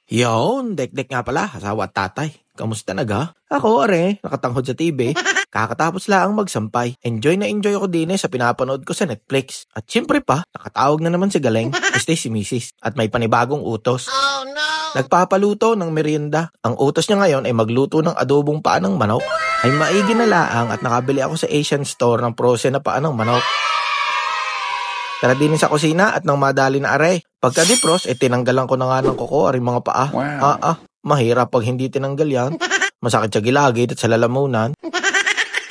Yon, dek-dek nga pala, asawa at tatay. Kamusta naga? Ako, are, nakatanghod sa TV. Kakatapos lang magsampay. Enjoy na enjoy ako din sa pinapanood ko sa Netflix. At syempre pa, nakatawag na naman si Galeng, si Mrs. At may panibagong utos. Oh no! Nagpapaluto ng merienda. Ang utos niya ngayon ay magluto ng adobong paa ng manok. Ay maigi na laang at nakabili ako sa Asian store ng frozen na paa ng manok. Tara din sa kusina at nang madali na are. Pagka defrost, tinanggalan ko na nga ng kuko ari mga paa. Wow. Mahirap pag hindi tinanggal yan. Masakit sa gilagid at sa lalamunan.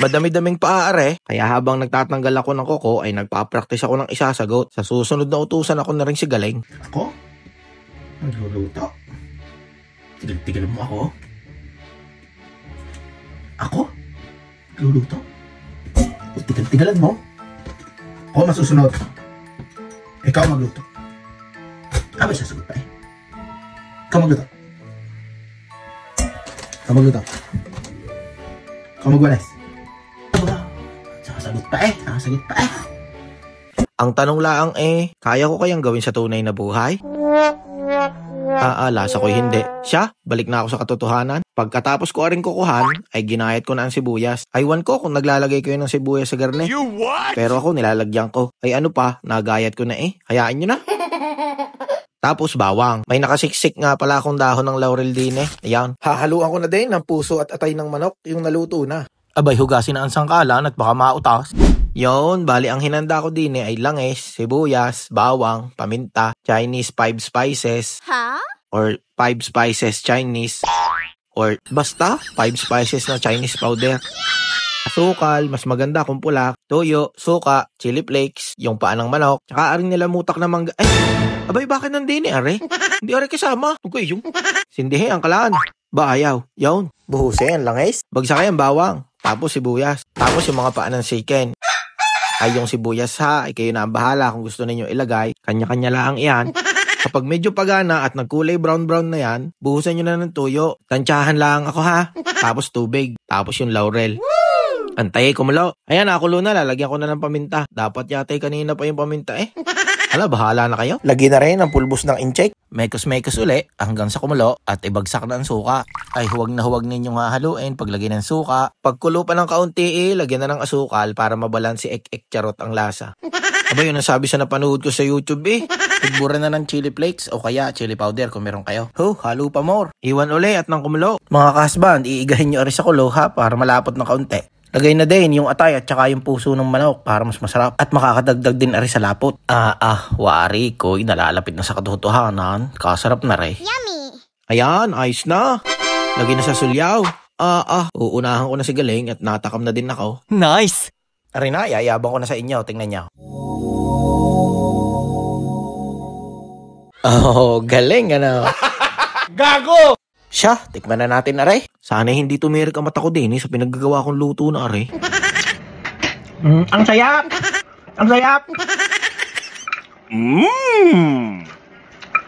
Madami-daming paa are. Kaya habang nagtatanggal ako ng kuko ay nagpa-practice ako ng isasagot. Sa susunod na utusan ako na rin si Galeng. Ako? Nagluluto? Tigil mo ako? Ako? Nagluluto? Tigil-tigalan mo? Ako masusunod. Ikaw magluto. May sasagot pa eh. Ikaw magluto. Ikaw magluto. Ikaw magwalas. Sasagot pa eh. Ang tanong laang kaya ko kayang gawin sa tunay na buhay? Lasa ko'y hindi. Siya, balik na ako sa katotohanan. Pagkatapos ko aring kukuhan, ay ginayat ko na ang sibuyas. Aywan ko kung naglalagay ko yun ng sibuyas sa garne. Pero ako nilalagyan ko. Ay ano pa, nagayat ko na Hayaan nyo na. Tapos bawang. May nakasiksik nga pala akong dahon ng laurel din Ayan. Hahaluan ko na din ng puso at atay ng manok, yung naluto na. Abay, hugasin na ang sangkalan at baka mautas. Yon, bali ang hinanda ko din ay langis, sibuyas, bawang, paminta, Chinese 5 spices. Or 5 spices Chinese. Or basta 5 spices na Chinese powder. Asukal, mas maganda kung pula, toyo, suka, chili flakes, yung paa ng manok, tsaka aring nilamutak na mangga. Abay, bakit nandini are? Hindi are kasama. Okay, yung sindihin ang kalaan. Ba ayaw? Yon, buhusin langis, bagsakay ang bawang, tapos sibuyas, tapos yung mga paa ng chicken. Ay yung sibuyas ay kayo na ang bahala kung gusto ninyo ilagay. Kanya-kanya lang yan. Kapag medyo pagana at nagkulay brown-brown na yan, buhusan nyo na ng tuyo. Tansyahan lang ako Tapos tubig. Tapos yung laurel. Antay, kumulo. Ayan, nakulo na. Lalagyan ko na ng paminta. Dapat yatay kanina pa yung paminta bahala na kayo. Lagi na rin ang pulbos ng incheck. Mekos-mekos uli hanggang sa kumulo at ibagsak na ang suka. Ay huwag na huwag ninyong hahaluin paglagay ng suka. Pagkulo pa ng kaunti lagyan na ng asukal para mabalansi ek-ek charot ang lasa. Abay, yun ang sabi sa napanood ko sa YouTube Tigbura na ng chili flakes o kaya chili powder kung meron kayo. Halo pa more. Iwan uli at nang kumulo. Mga kasband, iigahin nyo rin sa kulo para malapot ng kaunti. Lagay na din yung atay at saka yung puso ng manok para mas masarap at makakadagdag din ari sa lapot. Wari ko, nalalapit na sa katotohanan. Kasarap na rin. Yummy! Ayan, ayos na. Lagay na sa sulyaw. Uunahan ko na si Galeng at natakam na din ako. Nice! Ari na, yayabang ko na sa inyo. Tingnan nyo. Galing Gago! Siya, tikman na natin are. Sana hindi tumirik ang mata ko din sa pinaggagawa kong luto na are. Ang sayap! Ang sayap!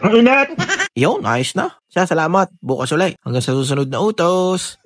Ang init! Yun, ayos na. Siya, salamat. Bukas ulit. Hanggang sa susunod na utos.